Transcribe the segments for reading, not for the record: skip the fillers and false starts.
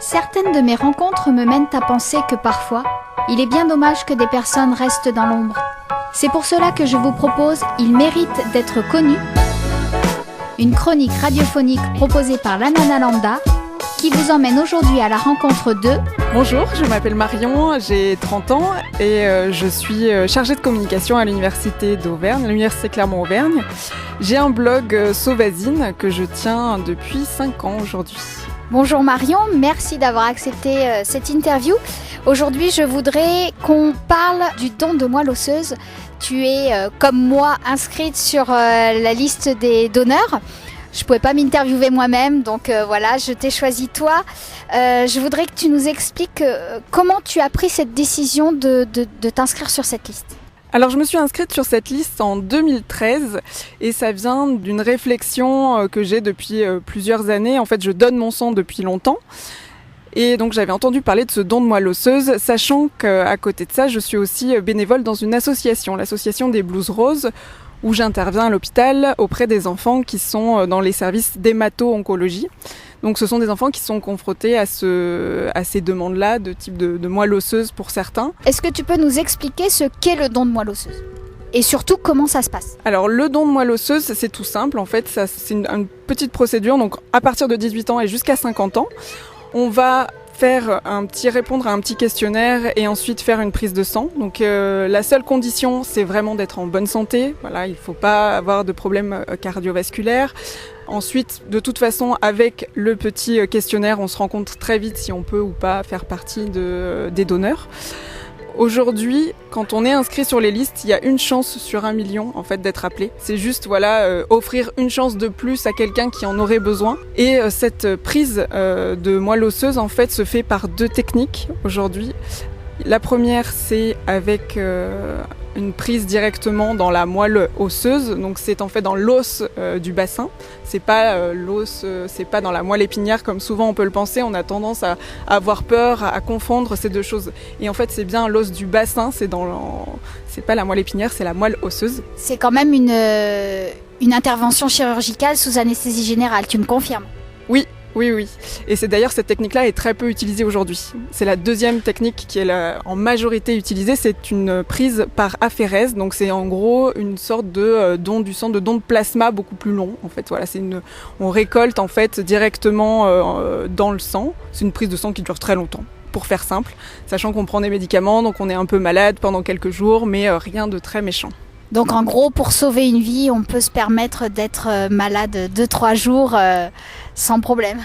Certaines de mes rencontres me mènent à penser que parfois, il est bien dommage que des personnes restent dans l'ombre. C'est pour cela que je vous propose Il mérite d'être connu, une chronique radiophonique proposée par l'Anana Lambda, qui vous emmène aujourd'hui à la rencontre de... Bonjour, je m'appelle Marion, j'ai 30 ans et je suis chargée de communication à l'Université d'Auvergne, l'Université Clermont-Auvergne. J'ai un blog Sauvazine que je tiens depuis 5 ans aujourd'hui. Bonjour Marion, merci d'avoir accepté cette interview. Aujourd'hui, je voudrais qu'on parle du don de moelle osseuse. Tu es, comme moi, inscrite sur la liste des donneurs. Je ne pouvais pas m'interviewer moi-même, donc voilà, je t'ai choisi toi. Je voudrais que tu nous expliques comment tu as pris cette décision de t'inscrire sur cette liste. Alors je me suis inscrite sur cette liste en 2013 et ça vient d'une réflexion que j'ai depuis plusieurs années. En fait, je donne mon sang depuis longtemps. Et donc j'avais entendu parler de ce don de moelle osseuse, sachant qu'à côté de ça, je suis aussi bénévole dans une association, l'association des Blouses Roses, où j'interviens à l'hôpital auprès des enfants qui sont dans les services d'hémato-oncologie. Donc ce sont des enfants qui sont confrontés à ces demandes-là, de type de moelle osseuse pour certains. Est-ce que tu peux nous expliquer ce qu'est le don de moelle osseuse ? Et surtout, comment ça se passe ? Alors le don de moelle osseuse, c'est tout simple. En fait, c'est une petite procédure. Donc à partir de 18 ans et jusqu'à 50 ans, on va répondre à un petit questionnaire et ensuite faire une prise de sang. Donc la seule condition, c'est vraiment d'être en bonne santé. Voilà, il ne faut pas avoir de problèmes cardiovasculaires. Ensuite, de toute façon, avec le petit questionnaire, on se rend compte très vite si on peut ou pas faire partie des donneurs. Aujourd'hui, quand on est inscrit sur les listes, il y a une chance sur 1 million en fait d'être appelé. C'est juste offrir une chance de plus à quelqu'un qui en aurait besoin. Et cette prise de moelle osseuse en fait se fait par 2 techniques aujourd'hui. La première, c'est avec une prise directement dans la moelle osseuse, donc c'est en fait dans l'os du bassin. C'est pas l'os, c'est pas dans la moelle épinière comme souvent on peut le penser. On a tendance à avoir peur, à confondre ces 2 choses. Et en fait, c'est bien l'os du bassin. C'est pas la moelle épinière, c'est la moelle osseuse. C'est quand même une intervention chirurgicale sous anesthésie générale. Tu me confirmes ? Oui. Et c'est d'ailleurs cette technique-là est très peu utilisée aujourd'hui. C'est la deuxième technique qui est en majorité utilisée. C'est une prise par aphérèse. Donc c'est en gros une sorte de don du sang, de don de plasma beaucoup plus long. En fait, voilà, on récolte en fait directement dans le sang. C'est une prise de sang qui dure très longtemps, pour faire simple, sachant qu'on prend des médicaments, donc on est un peu malade pendant quelques jours, mais rien de très méchant. Donc en gros, pour sauver une vie, on peut se permettre d'être malade 2-3 jours sans problème.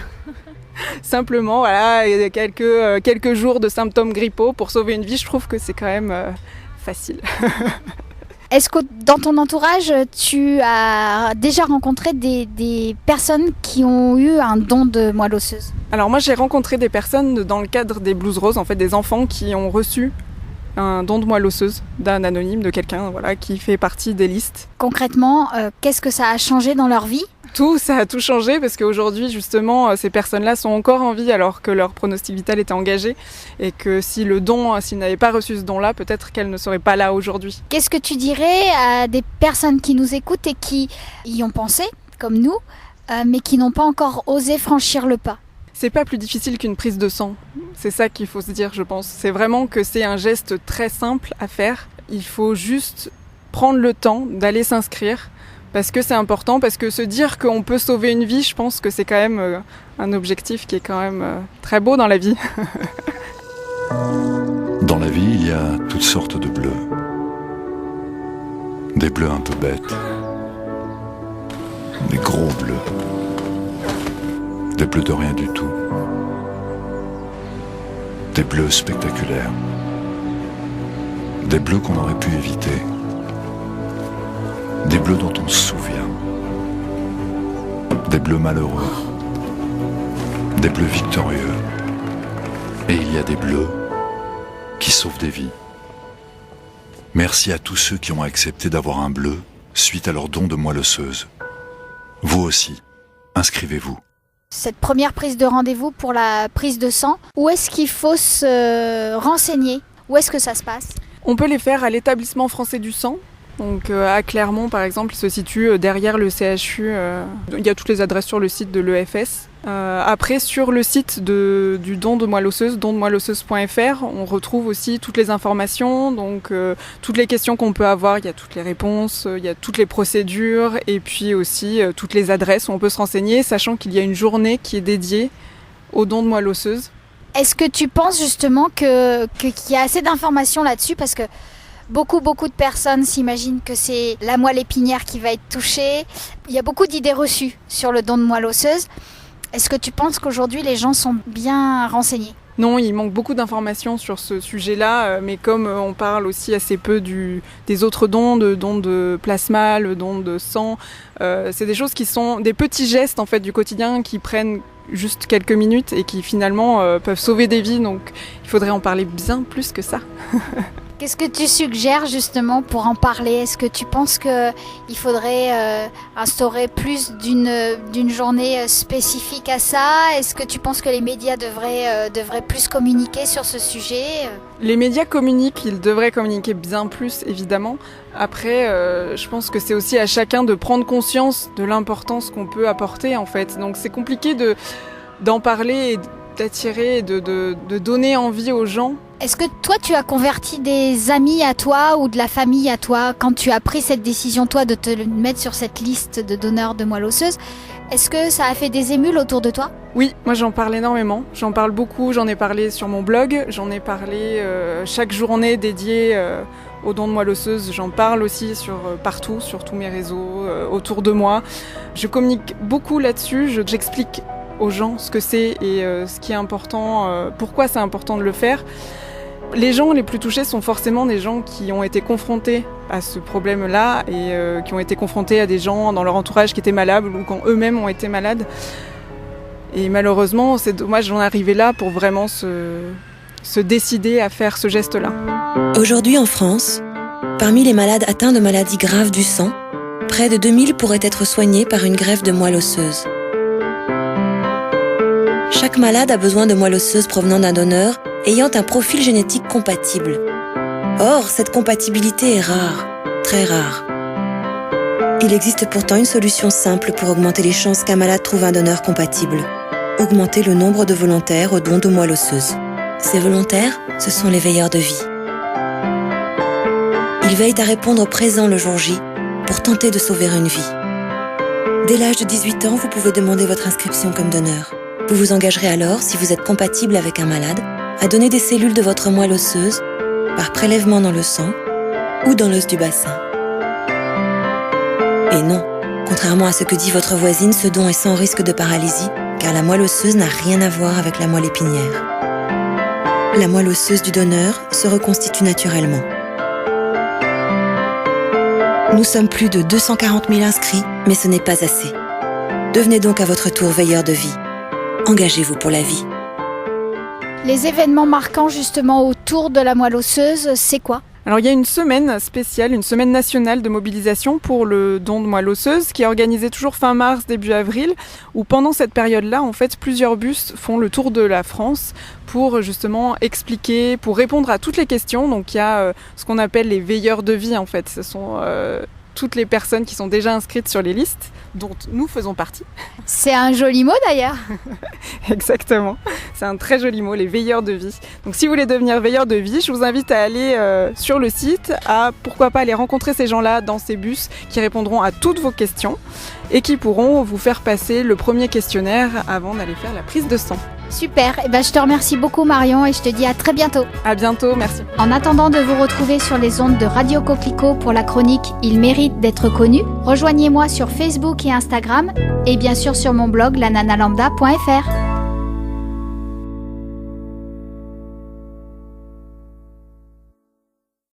Simplement, voilà, quelques jours de symptômes grippaux pour sauver une vie, je trouve que c'est quand même facile. Est-ce que dans ton entourage, tu as déjà rencontré des personnes qui ont eu un don de moelle osseuse ? Alors moi, j'ai rencontré des personnes dans le cadre des Blouses Roses, en fait des enfants qui ont reçu un don de moelle osseuse d'un anonyme, de quelqu'un qui fait partie des listes. Concrètement, qu'est-ce que ça a changé dans leur vie ? Ça a tout changé parce qu'aujourd'hui, justement, ces personnes-là sont encore en vie alors que leur pronostic vital était engagé et que s'ils n'avaient pas reçu ce don-là, peut-être qu'elles ne seraient pas là aujourd'hui. Qu'est-ce que tu dirais à des personnes qui nous écoutent et qui y ont pensé, comme nous, mais qui n'ont pas encore osé franchir le pas ? C'est pas plus difficile qu'une prise de sang. C'est ça qu'il faut se dire, je pense. C'est vraiment que c'est un geste très simple à faire. Il faut juste prendre le temps d'aller s'inscrire parce que c'est important, parce que se dire qu'on peut sauver une vie, je pense que c'est quand même un objectif qui est quand même très beau dans la vie. Dans la vie, il y a toutes sortes de bleus. Des bleus un peu bêtes. Des gros bleus. Des bleus de rien du tout. Des bleus spectaculaires. Des bleus qu'on aurait pu éviter. Des bleus dont on se souvient. Des bleus malheureux. Des bleus victorieux. Et il y a des bleus qui sauvent des vies. Merci à tous ceux qui ont accepté d'avoir un bleu suite à leur don de moelle osseuse. Vous aussi, inscrivez-vous. Cette première prise de rendez-vous pour la prise de sang, où est-ce qu'il faut se renseigner ? Où est-ce que ça se passe ? On peut les faire à l'établissement français du sang. Donc à Clermont par exemple, il se situe derrière le CHU. Il y a toutes les adresses sur le site de l'EFS. Après, sur le site du don de moelle osseuse, dondemoelleosseuse.fr, on retrouve aussi toutes les informations, donc toutes les questions qu'on peut avoir, il y a toutes les réponses, il y a toutes les procédures et puis aussi toutes les adresses où on peut se renseigner, sachant qu'il y a une journée qui est dédiée au don de moelle osseuse. Est-ce que tu penses justement qu'il y a assez d'informations là-dessus, parce que beaucoup de personnes s'imaginent que c'est la moelle épinière qui va être touchée. Il y a beaucoup d'idées reçues sur le don de moelle osseuse. Est-ce que tu penses qu'aujourd'hui les gens sont bien renseignés ? Non, il manque beaucoup d'informations sur ce sujet-là, mais comme on parle aussi assez peu des autres dons de plasma, le don de sang, c'est des choses qui sont des petits gestes en fait du quotidien qui prennent juste quelques minutes et qui finalement peuvent sauver des vies, donc il faudrait en parler bien plus que ça. Qu'est-ce que tu suggères justement pour en parler ? Est-ce que tu penses qu'il faudrait instaurer plus d'une journée spécifique à ça ? Est-ce que tu penses que les médias devraient plus communiquer sur ce sujet ? Les médias communiquent, ils devraient communiquer bien plus évidemment. Après, je pense que c'est aussi à chacun de prendre conscience de l'importance qu'on peut apporter en fait. Donc c'est compliqué d'en parler et d'attirer, de donner envie aux gens. Est-ce que toi, tu as converti des amis à toi ou de la famille à toi quand tu as pris cette décision, toi, de te mettre sur cette liste de donneurs de moelle osseuse ? Est-ce que ça a fait des émules autour de toi ? Oui, moi j'en parle énormément. J'en parle beaucoup, j'en ai parlé sur mon blog, j'en ai parlé chaque journée dédiée au don de moelle osseuse. J'en parle aussi partout, sur tous mes réseaux, autour de moi. Je communique beaucoup là-dessus, j'explique aux gens ce que c'est et ce qui est important, pourquoi c'est important de le faire. Les gens les plus touchés sont forcément des gens qui ont été confrontés à ce problème-là et qui ont été confrontés à des gens dans leur entourage qui étaient malades ou quand eux-mêmes ont été malades. Et malheureusement, c'est dommage d'en arriver là pour vraiment se décider à faire ce geste-là. Aujourd'hui en France, parmi les malades atteints de maladies graves du sang, près de 2000 pourraient être soignés par une greffe de moelle osseuse. Chaque malade a besoin de moelle osseuse provenant d'un donneur ayant un profil génétique compatible. Or, cette compatibilité est rare, très rare. Il existe pourtant une solution simple pour augmenter les chances qu'un malade trouve un donneur compatible. Augmenter le nombre de volontaires au don de moelle osseuse. Ces volontaires, ce sont les veilleurs de vie. Ils veillent à répondre présent le jour J pour tenter de sauver une vie. Dès l'âge de 18 ans, vous pouvez demander votre inscription comme donneur. Vous vous engagerez alors, si vous êtes compatible avec un malade, à donner des cellules de votre moelle osseuse par prélèvement dans le sang ou dans l'os du bassin. Et non, contrairement à ce que dit votre voisine, ce don est sans risque de paralysie, car la moelle osseuse n'a rien à voir avec la moelle épinière. La moelle osseuse du donneur se reconstitue naturellement. Nous sommes plus de 240 000 inscrits, mais ce n'est pas assez. Devenez donc à votre tour veilleur de vie. Engagez-vous pour la vie. Les événements marquants justement autour de la moelle osseuse, c'est quoi ? Alors il y a une semaine spéciale, une semaine nationale de mobilisation pour le don de moelle osseuse qui est organisée toujours fin mars, début avril, où pendant cette période-là, en fait, plusieurs bus font le tour de la France pour justement expliquer, pour répondre à toutes les questions. Donc il y a ce qu'on appelle les veilleurs de vie en fait, ce sont toutes les personnes qui sont déjà inscrites sur les listes, dont nous faisons partie. C'est un joli mot d'ailleurs. Exactement, c'est un très joli mot, les veilleurs de vie. Donc si vous voulez devenir veilleur de vie, je vous invite à aller sur le site, à pourquoi pas aller rencontrer ces gens-là dans ces bus qui répondront à toutes vos questions et qui pourront vous faire passer le premier questionnaire avant d'aller faire la prise de sang. Super, et je te remercie beaucoup Marion et je te dis à très bientôt. À bientôt, merci. En attendant de vous retrouver sur les ondes de Radio Coquelicot pour la chronique Il mérite d'être connu, rejoignez-moi sur Facebook et Instagram et bien sûr sur mon blog lananalambda.fr.